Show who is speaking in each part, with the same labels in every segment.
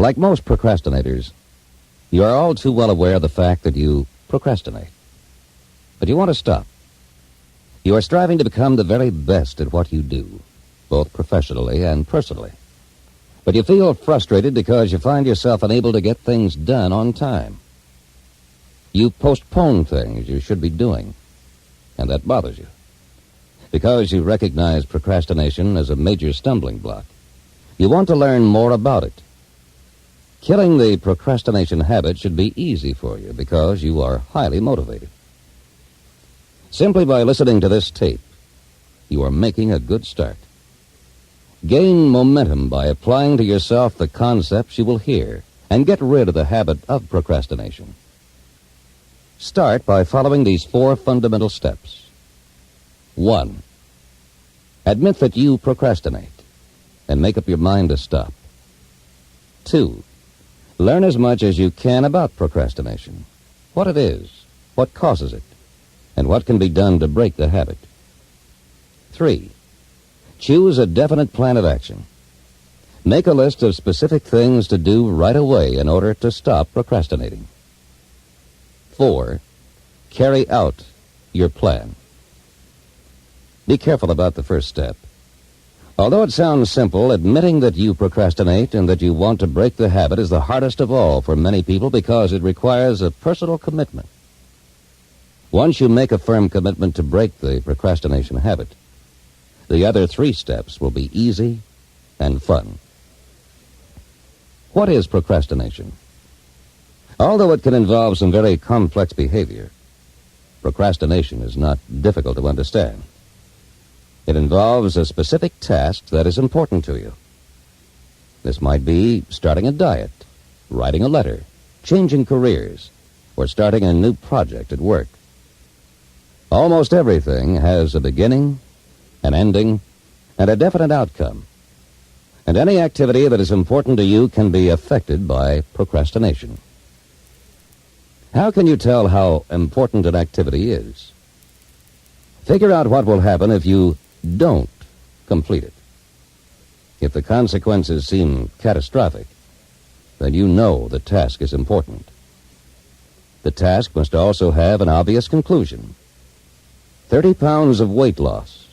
Speaker 1: Like most procrastinators, you are all too well aware of the fact that you procrastinate. But you want to stop. You are striving to become the very best at what you do, both professionally and personally. But you feel frustrated because you find yourself unable to get things done on time. You postpone things you should be doing, and that bothers you. Because you recognize procrastination as a major stumbling block, you want to learn more about it. Killing the procrastination habit should be easy for you because you are highly motivated. Simply by listening to this tape, you are making a good start. Gain momentum by applying to yourself the concepts you will hear and get rid of the habit of procrastination. Start by following these 4 fundamental steps. 1. Admit that you procrastinate and make up your mind to stop. 2. Learn as much as you can about procrastination, what it is, what causes it, and what can be done to break the habit. 3. Choose a definite plan of action. Make a list of specific things to do right away in order to stop procrastinating. 4. Carry out your plan. Be careful about the first step. Although it sounds simple, admitting that you procrastinate and that you want to break the habit is the hardest of all for many people because it requires a personal commitment. Once you make a firm commitment to break the procrastination habit, the other 3 steps will be easy and fun. What is procrastination? Although it can involve some very complex behavior, procrastination is not difficult to understand. It involves a specific task that is important to you. This might be starting a diet, writing a letter, changing careers, or starting a new project at work. Almost everything has a beginning, an ending, and a definite outcome. And any activity that is important to you can be affected by procrastination. How can you tell how important an activity is? Figure out what will happen if you don't complete it. If the consequences seem catastrophic, then you know the task is important. The task must also have an obvious conclusion. 30 pounds of weight loss,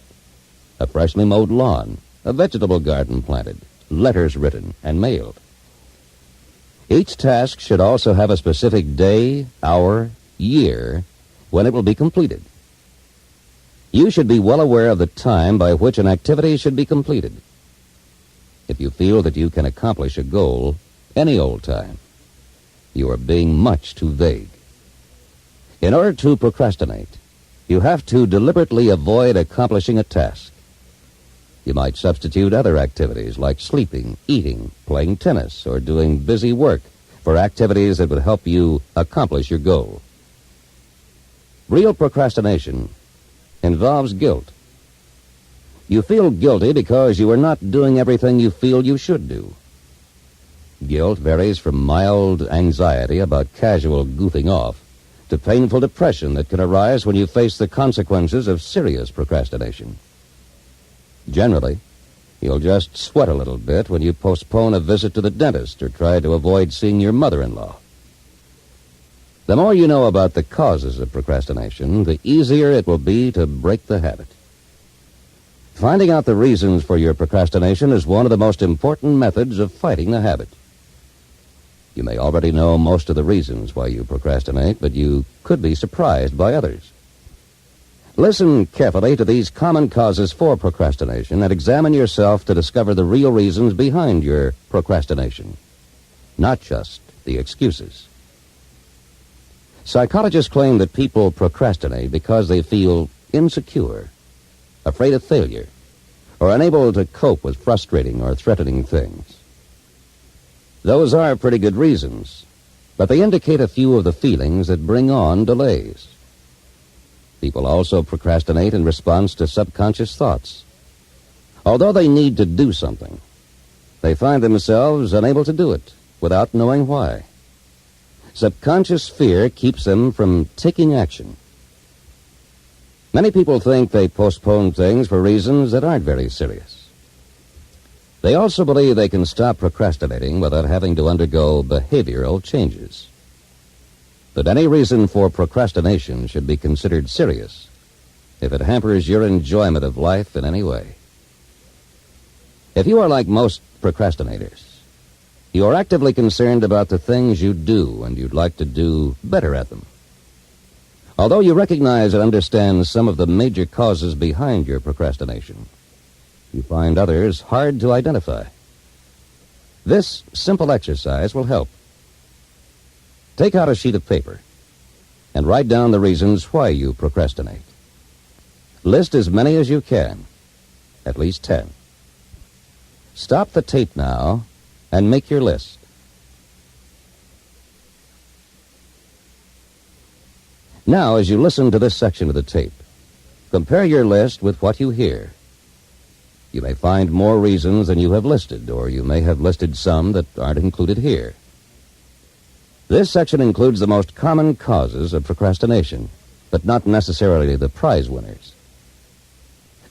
Speaker 1: a freshly mowed lawn, a vegetable garden planted, letters written and mailed. Each task should also have a specific day, hour, year when it will be completed. You should be well aware of the time by which an activity should be completed. If you feel that you can accomplish a goal any old time, you are being much too vague. In order to procrastinate, you have to deliberately avoid accomplishing a task. You might substitute other activities like sleeping, eating, playing tennis, or doing busy work for activities that would help you accomplish your goal. Real procrastination involves guilt. You feel guilty because you are not doing everything you feel you should do. Guilt varies from mild anxiety about casual goofing off to painful depression that can arise when you face the consequences of serious procrastination. Generally, you'll just sweat a little bit when you postpone a visit to the dentist or try to avoid seeing your mother-in-law. The more you know about the causes of procrastination, the easier it will be to break the habit. Finding out the reasons for your procrastination is one of the most important methods of fighting the habit. You may already know most of the reasons why you procrastinate, but you could be surprised by others. Listen carefully to these common causes for procrastination and examine yourself to discover the real reasons behind your procrastination, not just the excuses. Psychologists claim that people procrastinate because they feel insecure, afraid of failure, or unable to cope with frustrating or threatening things. Those are pretty good reasons, but they indicate a few of the feelings that bring on delays. People also procrastinate in response to subconscious thoughts. Although they need to do something, they find themselves unable to do it without knowing why. Subconscious fear keeps them from taking action. Many people think they postpone things for reasons that aren't very serious. They also believe they can stop procrastinating without having to undergo behavioral changes. But any reason for procrastination should be considered serious if it hampers your enjoyment of life in any way. If you are like most procrastinators, you are actively concerned about the things you do and you'd like to do better at them. Although you recognize and understand some of the major causes behind your procrastination, you find others hard to identify. This simple exercise will help. Take out a sheet of paper and write down the reasons why you procrastinate. List as many as you can, at least 10. Stop the tape now and make your list. Now, as you listen to this section of the tape, compare your list with what you hear. You may find more reasons than you have listed, or you may have listed some that aren't included here. This section includes the most common causes of procrastination, but not necessarily the prize winners.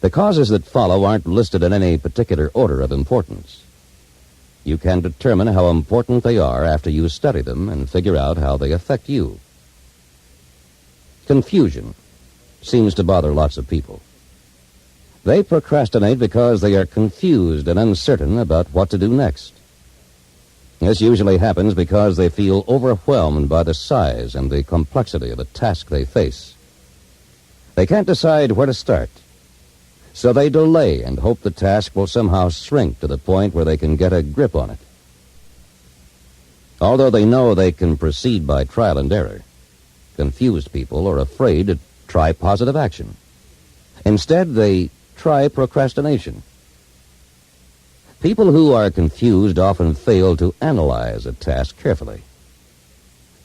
Speaker 1: The causes that follow aren't listed in any particular order of importance. You can determine how important they are after you study them and figure out how they affect you. Confusion seems to bother lots of people. They procrastinate because they are confused and uncertain about what to do next. This usually happens because they feel overwhelmed by the size and the complexity of the task they face. They can't decide where to start, so they delay and hope the task will somehow shrink to the point where they can get a grip on it. Although they know they can proceed by trial and error, confused people are afraid to try positive action. Instead, they try procrastination. People who are confused often fail to analyze a task carefully.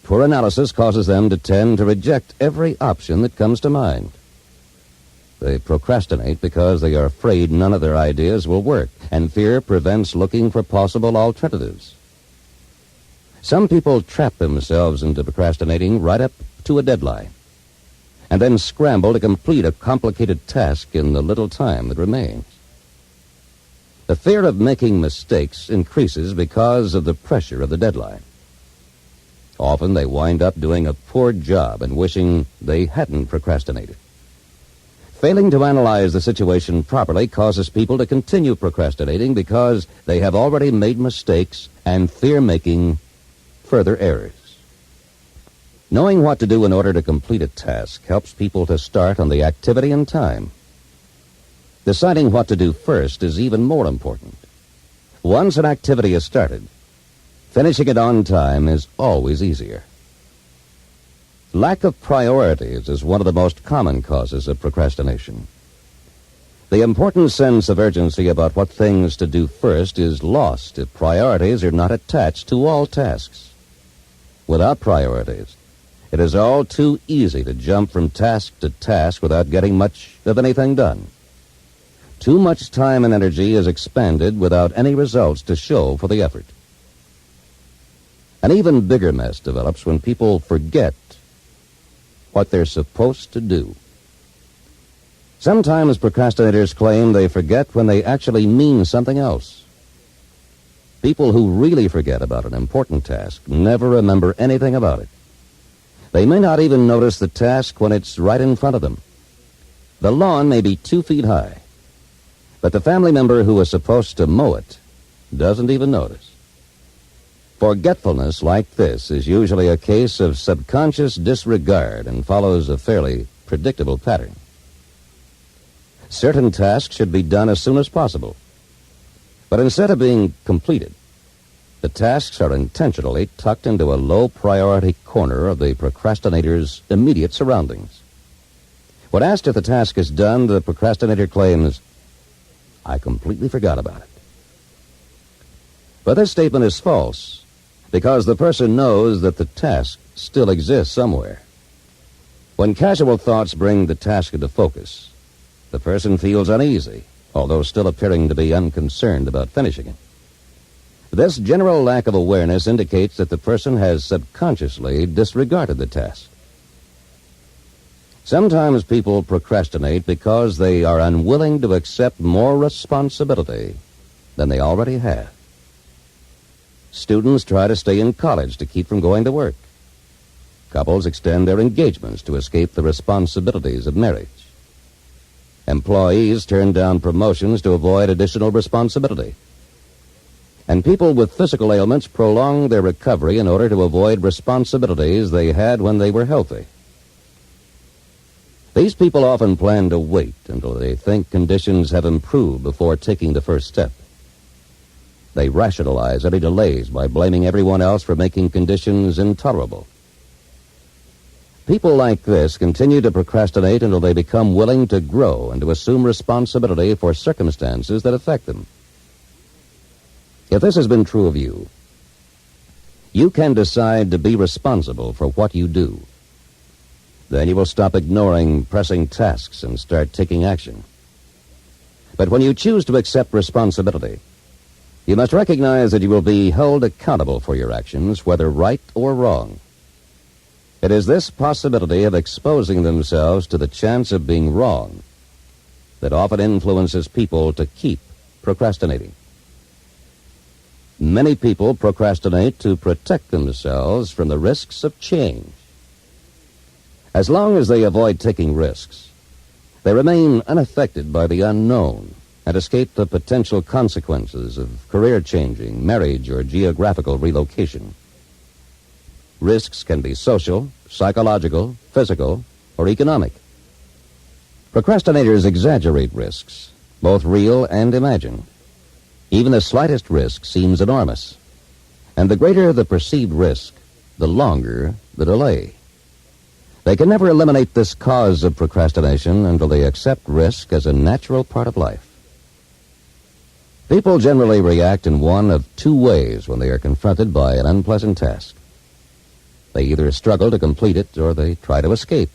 Speaker 1: Poor analysis causes them to tend to reject every option that comes to mind. They procrastinate because they are afraid none of their ideas will work, and fear prevents looking for possible alternatives. Some people trap themselves into procrastinating right up to a deadline, and then scramble to complete a complicated task in the little time that remains. The fear of making mistakes increases because of the pressure of the deadline. Often they wind up doing a poor job and wishing they hadn't procrastinated. Failing to analyze the situation properly causes people to continue procrastinating because they have already made mistakes and fear making further errors. Knowing what to do in order to complete a task helps people to start on the activity in time. Deciding what to do first is even more important. Once an activity is started, finishing it on time is always easier. Lack of priorities is one of the most common causes of procrastination. The important sense of urgency about what things to do first is lost if priorities are not attached to all tasks. Without priorities, it is all too easy to jump from task to task without getting much of anything done. Too much time and energy is expended without any results to show for the effort. An even bigger mess develops when people forget what they're supposed to do. Sometimes procrastinators claim they forget when they actually mean something else. People who really forget about an important task never remember anything about it. They may not even notice the task when it's right in front of them. The lawn may be 2 feet high, but the family member who is supposed to mow it doesn't even notice. Forgetfulness like this is usually a case of subconscious disregard and follows a fairly predictable pattern. Certain tasks should be done as soon as possible, but instead of being completed, the tasks are intentionally tucked into a low-priority corner of the procrastinator's immediate surroundings. When asked if the task is done, the procrastinator claims, "I completely forgot about it." But this statement is false, because the person knows that the task still exists somewhere. When casual thoughts bring the task into focus, the person feels uneasy, although still appearing to be unconcerned about finishing it. This general lack of awareness indicates that the person has subconsciously disregarded the task. Sometimes people procrastinate because they are unwilling to accept more responsibility than they already have. Students try to stay in college to keep from going to work. Couples extend their engagements to escape the responsibilities of marriage. Employees turn down promotions to avoid additional responsibility. And people with physical ailments prolong their recovery in order to avoid responsibilities they had when they were healthy. These people often plan to wait until they think conditions have improved before taking the first step. They rationalize any delays by blaming everyone else for making conditions intolerable. People like this continue to procrastinate until they become willing to grow and to assume responsibility for circumstances that affect them. If this has been true of you, you can decide to be responsible for what you do. Then you will stop ignoring pressing tasks and start taking action. But when you choose to accept responsibility, you must recognize that you will be held accountable for your actions, whether right or wrong. It is this possibility of exposing themselves to the chance of being wrong that often influences people to keep procrastinating. Many people procrastinate to protect themselves from the risks of change. As long as they avoid taking risks, they remain unaffected by the unknown and escape the potential consequences of career changing, marriage, or geographical relocation. Risks can be social, psychological, physical, or economic. Procrastinators exaggerate risks, both real and imagined. Even the slightest risk seems enormous, and the greater the perceived risk, the longer the delay. They can never eliminate this cause of procrastination until they accept risk as a natural part of life. People generally react in one of two ways when they are confronted by an unpleasant task. They either struggle to complete it or they try to escape.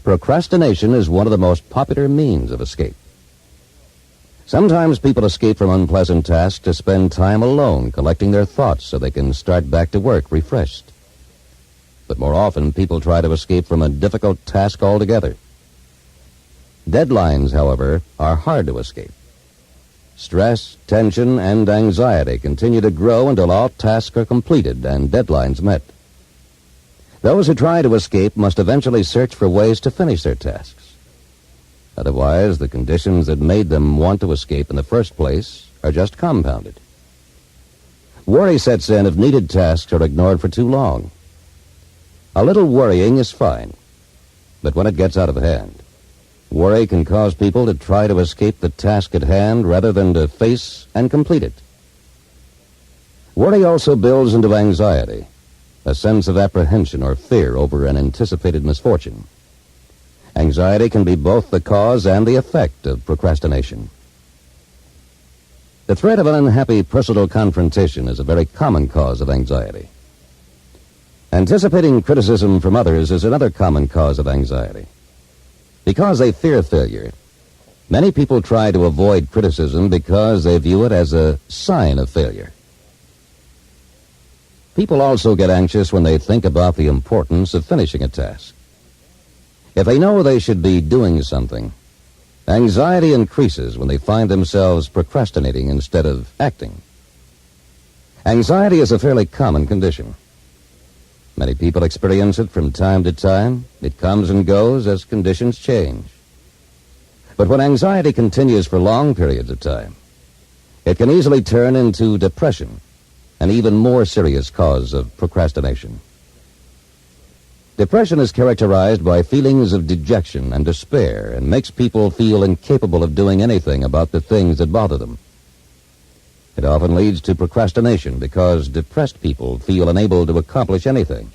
Speaker 1: Procrastination is one of the most popular means of escape. Sometimes people escape from unpleasant tasks to spend time alone collecting their thoughts so they can start back to work refreshed. But more often, people try to escape from a difficult task altogether. Deadlines, however, are hard to escape. Stress, tension, and anxiety continue to grow until all tasks are completed and deadlines met. Those who try to escape must eventually search for ways to finish their tasks. Otherwise, the conditions that made them want to escape in the first place are just compounded. Worry sets in if needed tasks are ignored for too long. A little worrying is fine, but when it gets out of hand, worry can cause people to try to escape the task at hand rather than to face and complete it. Worry also builds into anxiety, a sense of apprehension or fear over an anticipated misfortune. Anxiety can be both the cause and the effect of procrastination. The threat of an unhappy personal confrontation is a very common cause of anxiety. Anticipating criticism from others is another common cause of anxiety. Because they fear failure, many people try to avoid criticism because they view it as a sign of failure. People also get anxious when they think about the importance of finishing a task. If they know they should be doing something, anxiety increases when they find themselves procrastinating instead of acting. Anxiety is a fairly common condition. Many people experience it from time to time. It comes and goes as conditions change. But when anxiety continues for long periods of time, it can easily turn into depression, an even more serious cause of procrastination. Depression is characterized by feelings of dejection and despair and makes people feel incapable of doing anything about the things that bother them. It often leads to procrastination because depressed people feel unable to accomplish anything.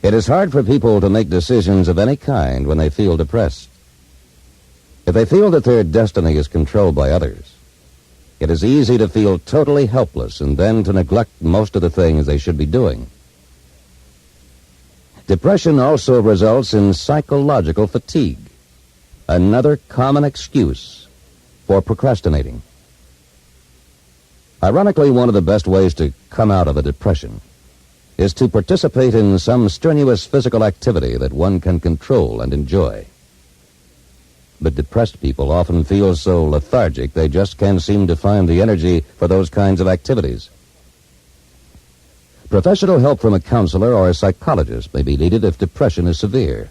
Speaker 1: It is hard for people to make decisions of any kind when they feel depressed. If they feel that their destiny is controlled by others, it is easy to feel totally helpless and then to neglect most of the things they should be doing. Depression also results in psychological fatigue, another common excuse for procrastinating. Ironically, one of the best ways to come out of a depression is to participate in some strenuous physical activity that one can control and enjoy. But depressed people often feel so lethargic they just can't seem to find the energy for those kinds of activities. Professional help from a counselor or a psychologist may be needed if depression is severe.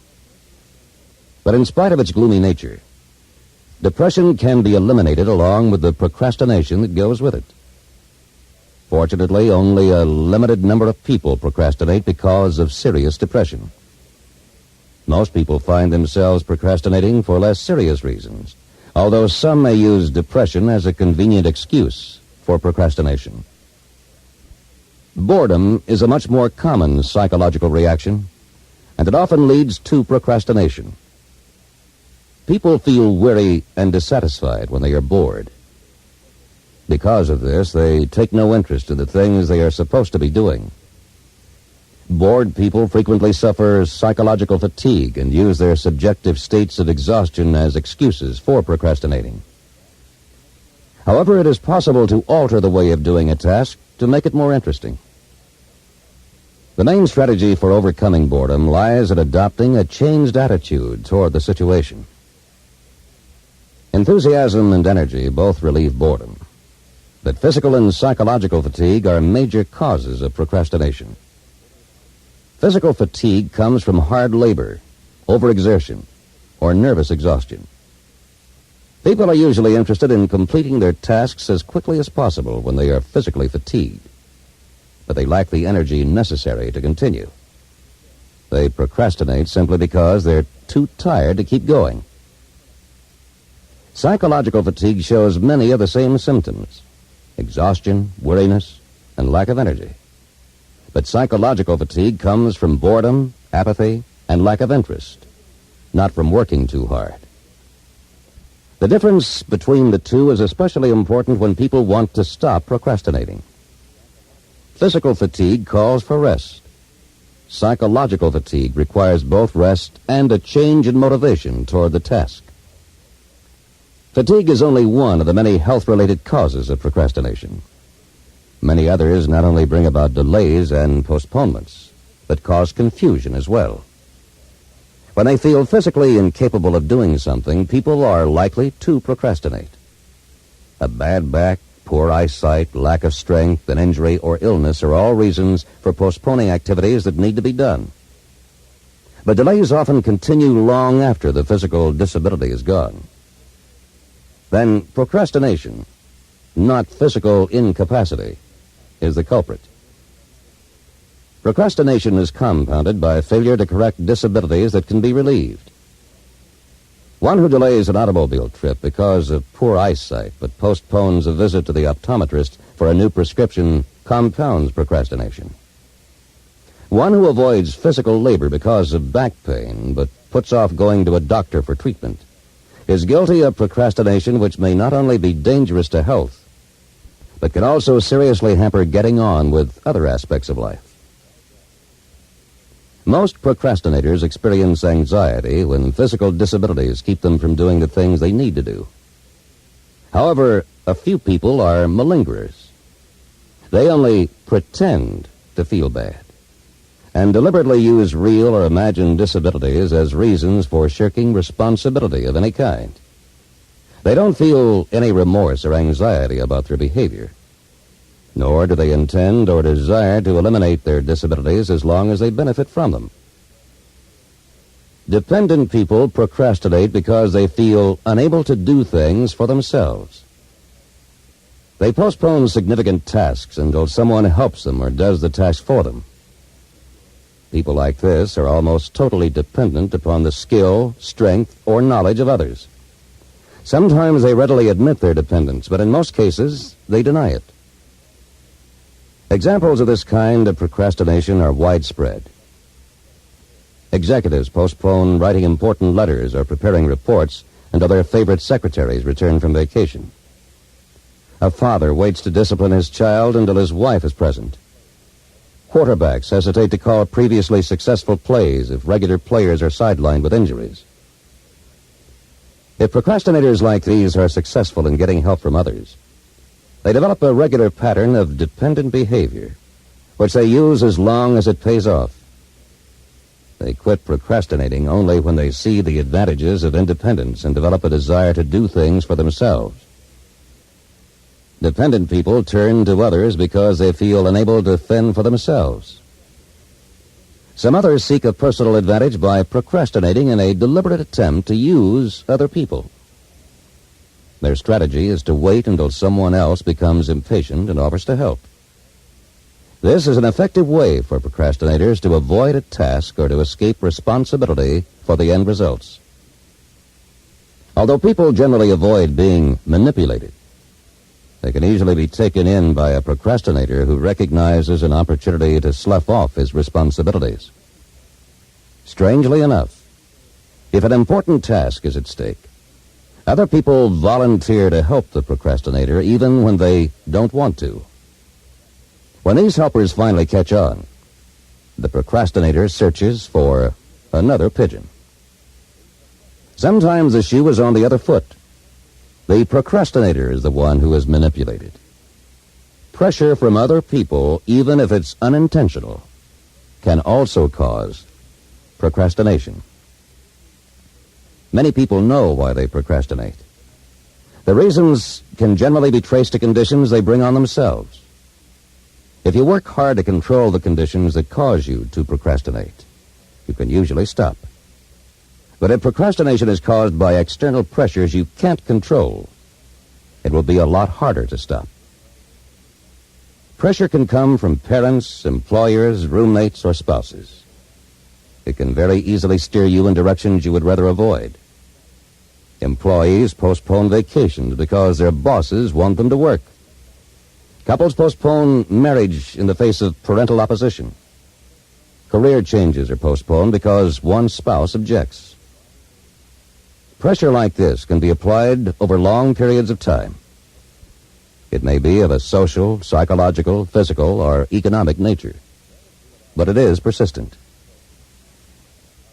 Speaker 1: But in spite of its gloomy nature, depression can be eliminated along with the procrastination that goes with it. Fortunately, only a limited number of people procrastinate because of serious depression. Most people find themselves procrastinating for less serious reasons, although some may use depression as a convenient excuse for procrastination. Boredom is a much more common psychological reaction, and it often leads to procrastination. People feel weary and dissatisfied when they are bored. Because of this, they take no interest in the things they are supposed to be doing. Bored people frequently suffer psychological fatigue and use their subjective states of exhaustion as excuses for procrastinating. However, it is possible to alter the way of doing a task to make it more interesting. The main strategy for overcoming boredom lies in adopting a changed attitude toward the situation. Enthusiasm and energy both relieve boredom, but physical and psychological fatigue are major causes of procrastination. Physical fatigue comes from hard labor, overexertion, or nervous exhaustion. People are usually interested in completing their tasks as quickly as possible when they are physically fatigued, but they lack the energy necessary to continue. They procrastinate simply because they're too tired to keep going. Psychological fatigue shows many of the same symptoms: exhaustion, weariness, and lack of energy. But psychological fatigue comes from boredom, apathy, and lack of interest, not from working too hard. The difference between the two is especially important when people want to stop procrastinating. Physical fatigue calls for rest. Psychological fatigue requires both rest and a change in motivation toward the task. Fatigue is only one of the many health-related causes of procrastination. Many others not only bring about delays and postponements, but cause confusion as well. When they feel physically incapable of doing something, people are likely to procrastinate. A bad back, poor eyesight, lack of strength, an injury, or illness are all reasons for postponing activities that need to be done. But delays often continue long after the physical disability is gone. Then procrastination, not physical incapacity, is the culprit. Procrastination is compounded by failure to correct disabilities that can be relieved. One who delays an automobile trip because of poor eyesight but postpones a visit to the optometrist for a new prescription compounds procrastination. One who avoids physical labor because of back pain but puts off going to a doctor for treatment is guilty of procrastination, which may not only be dangerous to health, but can also seriously hamper getting on with other aspects of life. Most procrastinators experience anxiety when physical disabilities keep them from doing the things they need to do. However, a few people are malingerers. They only pretend to feel bad and deliberately use real or imagined disabilities as reasons for shirking responsibility of any kind. They don't feel any remorse or anxiety about their behavior, nor do they intend or desire to eliminate their disabilities as long as they benefit from them. Dependent people procrastinate because they feel unable to do things for themselves. They postpone significant tasks until someone helps them or does the task for them. People like this are almost totally dependent upon the skill, strength, or knowledge of others. Sometimes they readily admit their dependence, but in most cases, they deny it. Examples of this kind of procrastination are widespread. Executives postpone writing important letters or preparing reports until their favorite secretaries return from vacation. A father waits to discipline his child until his wife is present. Quarterbacks hesitate to call previously successful plays if regular players are sidelined with injuries. If procrastinators like these are successful in getting help from others, they develop a regular pattern of dependent behavior, which they use as long as it pays off. They quit procrastinating only when they see the advantages of independence and develop a desire to do things for themselves. Dependent people turn to others because they feel unable to fend for themselves. Some others seek a personal advantage by procrastinating in a deliberate attempt to use other people. Their strategy is to wait until someone else becomes impatient and offers to help. This is an effective way for procrastinators to avoid a task or to escape responsibility for the end results. Although people generally avoid being manipulated, they can easily be taken in by a procrastinator who recognizes an opportunity to slough off his responsibilities. Strangely enough, if an important task is at stake, other people volunteer to help the procrastinator even when they don't want to. When these helpers finally catch on, the procrastinator searches for another pigeon. Sometimes the shoe is on the other foot. The procrastinator is the one who is manipulated. Pressure from other people, even if it's unintentional, can also cause procrastination. Many people know why they procrastinate. The reasons can generally be traced to conditions they bring on themselves. If you work hard to control the conditions that cause you to procrastinate, you can usually stop. But if procrastination is caused by external pressures you can't control, it will be a lot harder to stop. Pressure can come from parents, employers, roommates, or spouses. It can very easily steer you in directions you would rather avoid. Employees postpone vacations because their bosses want them to work. Couples postpone marriage in the face of parental opposition. Career changes are postponed because one spouse objects. Pressure like this can be applied over long periods of time. It may be of a social, psychological, physical, or economic nature, but it is persistent.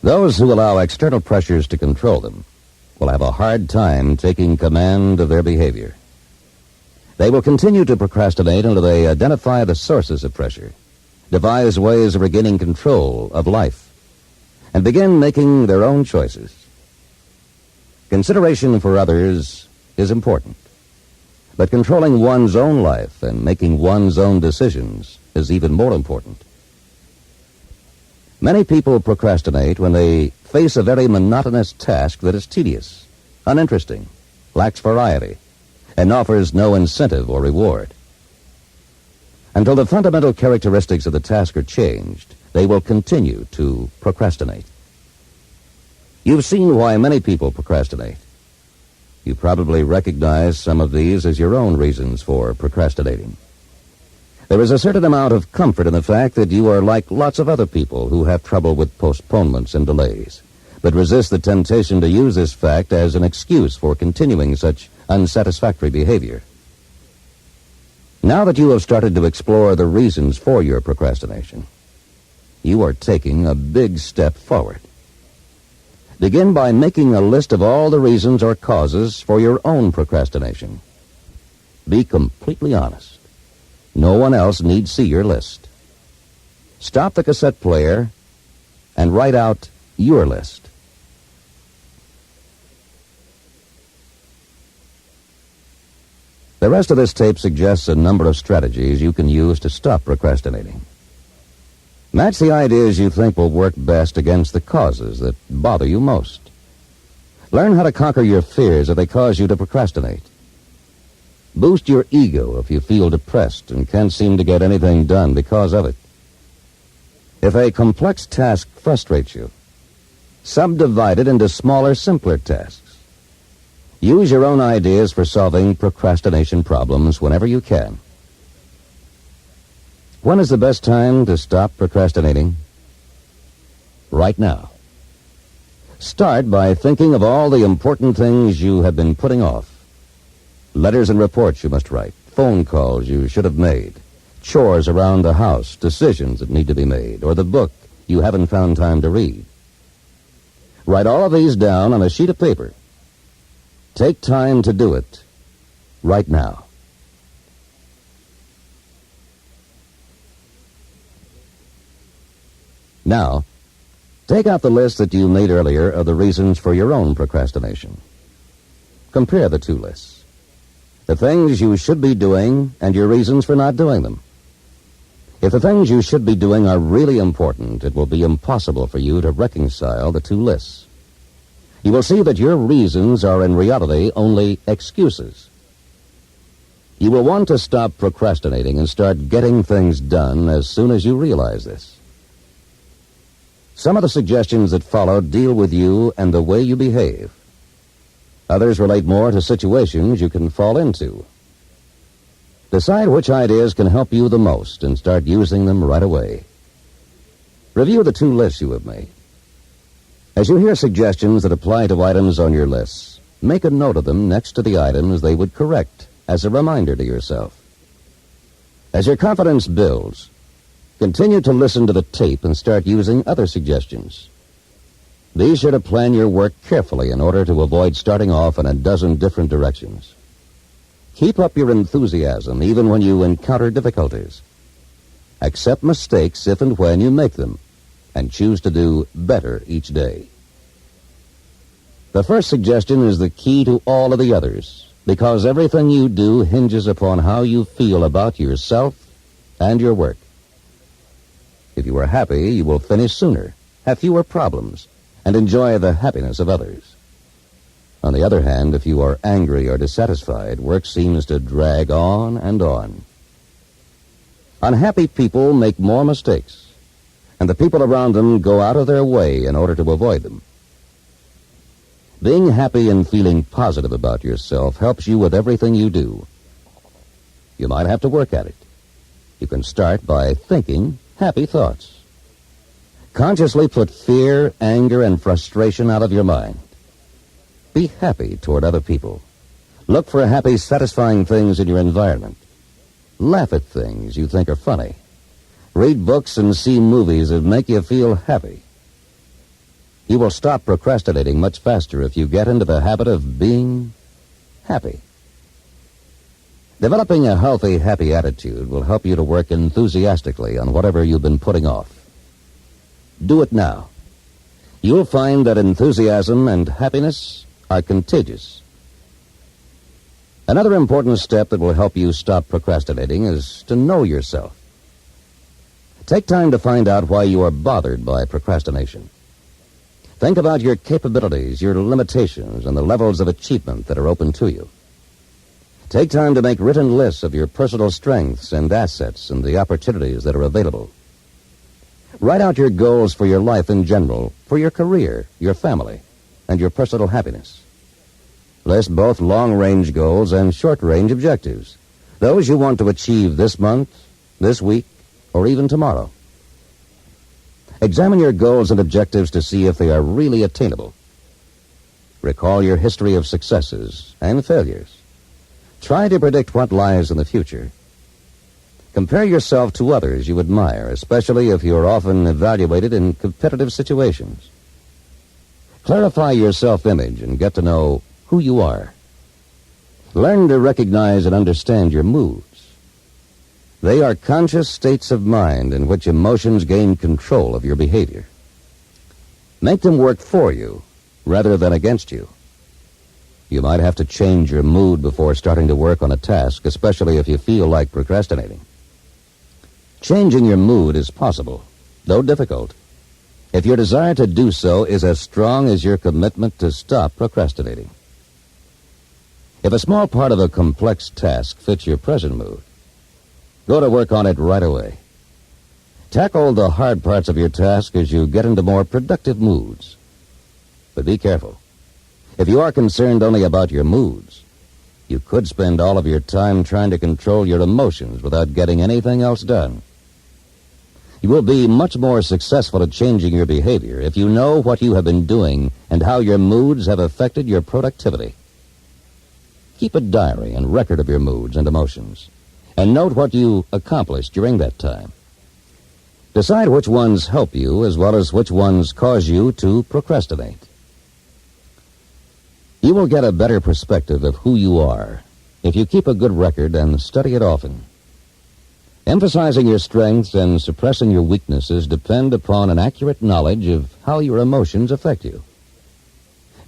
Speaker 1: Those who allow external pressures to control them will have a hard time taking command of their behavior. They will continue to procrastinate until they identify the sources of pressure, devise ways of regaining control of life, and begin making their own choices. Consideration for others is important, but controlling one's own life and making one's own decisions is even more important. Many people procrastinate when they face a very monotonous task that is tedious, uninteresting, lacks variety, and offers no incentive or reward. Until the fundamental characteristics of the task are changed, they will continue to procrastinate. You've seen why many people procrastinate. You probably recognize some of these as your own reasons for procrastinating. There is a certain amount of comfort in the fact that you are like lots of other people who have trouble with postponements and delays, but resist the temptation to use this fact as an excuse for continuing such unsatisfactory behavior. Now that you have started to explore the reasons for your procrastination, you are taking a big step forward. Begin by making a list of all the reasons or causes for your own procrastination. Be completely honest. No one else needs see your list. Stop the cassette player and write out your list. The rest of this tape suggests a number of strategies you can use to stop procrastinating. Match the ideas you think will work best against the causes that bother you most. Learn how to conquer your fears if they cause you to procrastinate. Boost your ego if you feel depressed and can't seem to get anything done because of it. If a complex task frustrates you, subdivide it into smaller, simpler tasks. Use your own ideas for solving procrastination problems whenever you can. When is the best time to stop procrastinating? Right now. Start by thinking of all the important things you have been putting off. Letters and reports you must write, phone calls you should have made, chores around the house, decisions that need to be made, or the book you haven't found time to read. Write all of these down on a sheet of paper. Take time to do it right now. Now, Take out the list that you made earlier of the reasons for your own procrastination. Compare the two lists. The things you should be doing and your reasons for not doing them. If the things you should be doing are really important, it will be impossible for you to reconcile the two lists. You will see that your reasons are in reality only excuses. You will want to stop procrastinating and start getting things done as soon as you realize this. Some of the suggestions that follow deal with you and the way you behave. Others relate more to situations you can fall into. Decide which ideas can help you the most and start using them right away. Review the two lists you have made. As you hear suggestions that apply to items on your lists, make a note of them next to the items they would correct as a reminder to yourself. As your confidence builds, continue to listen to the tape and start using other suggestions. Be sure to plan your work carefully in order to avoid starting off in a dozen different directions. Keep up your enthusiasm even when you encounter difficulties. Accept mistakes if and when you make them, and choose to do better each day. The first suggestion is the key to all of the others, because everything you do hinges upon how you feel about yourself and your work. If you are happy, you will finish sooner, have fewer problems, and enjoy the happiness of others. On the other hand, if you are angry or dissatisfied, work seems to drag on and on. Unhappy people make more mistakes, and the people around them go out of their way in order to avoid them. Being happy and feeling positive about yourself helps you with everything you do. You might have to work at it. You can start by thinking happy thoughts. Consciously put fear, anger, and frustration out of your mind. Be happy toward other people. Look for happy, satisfying things in your environment. Laugh at things you think are funny. Read books and see movies that make you feel happy. You will stop procrastinating much faster if you get into the habit of being happy. Developing a healthy, happy attitude will help you to work enthusiastically on whatever you've been putting off. Do it now. You'll find that enthusiasm and happiness are contagious. Another important step that will help you stop procrastinating is to know yourself. Take time to find out why you are bothered by procrastination. Think about your capabilities, your limitations, and the levels of achievement that are open to you. Take time to make written lists of your personal strengths and assets and the opportunities that are available. Write out your goals for your life in general, for your career, your family, and your personal happiness. List both long-range goals and short-range objectives, those you want to achieve this month, this week, or even tomorrow. Examine your goals and objectives to see if they are really attainable. Recall your history of successes and failures. Try to predict what lies in the future. Compare yourself to others you admire, especially if you are often evaluated in competitive situations. Clarify your self-image and get to know who you are. Learn to recognize and understand your moods. They are conscious states of mind in which emotions gain control of your behavior. Make them work for you rather than against you. You might have to change your mood before starting to work on a task, especially if you feel like procrastinating. Changing your mood is possible, though difficult, if your desire to do so is as strong as your commitment to stop procrastinating. If a small part of a complex task fits your present mood, go to work on it right away. Tackle the hard parts of your task as you get into more productive moods. But be careful. If you are concerned only about your moods, you could spend all of your time trying to control your emotions without getting anything else done. You will be much more successful at changing your behavior if you know what you have been doing and how your moods have affected your productivity. Keep a diary and record of your moods and emotions, and note what you accomplished during that time. Decide which ones help you as well as which ones cause you to procrastinate. You will get a better perspective of who you are if you keep a good record and study it often. Emphasizing your strengths and suppressing your weaknesses depend upon an accurate knowledge of how your emotions affect you.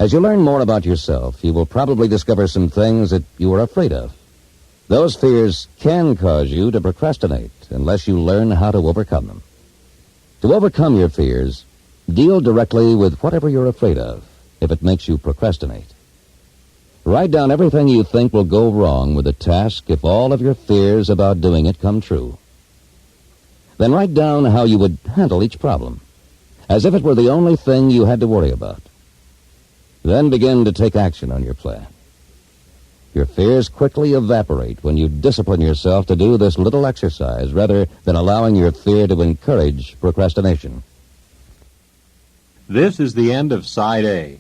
Speaker 1: As you learn more about yourself, you will probably discover some things that you are afraid of. Those fears can cause you to procrastinate unless you learn how to overcome them. To overcome your fears, deal directly with whatever you're afraid of if it makes you procrastinate. Write down everything you think will go wrong with a task if all of your fears about doing it come true. Then write down how you would handle each problem, as if it were the only thing you had to worry about. Then begin to take action on your plan. Your fears quickly evaporate when you discipline yourself to do this little exercise rather than allowing your fear to encourage procrastination.
Speaker 2: This is the end of Side A.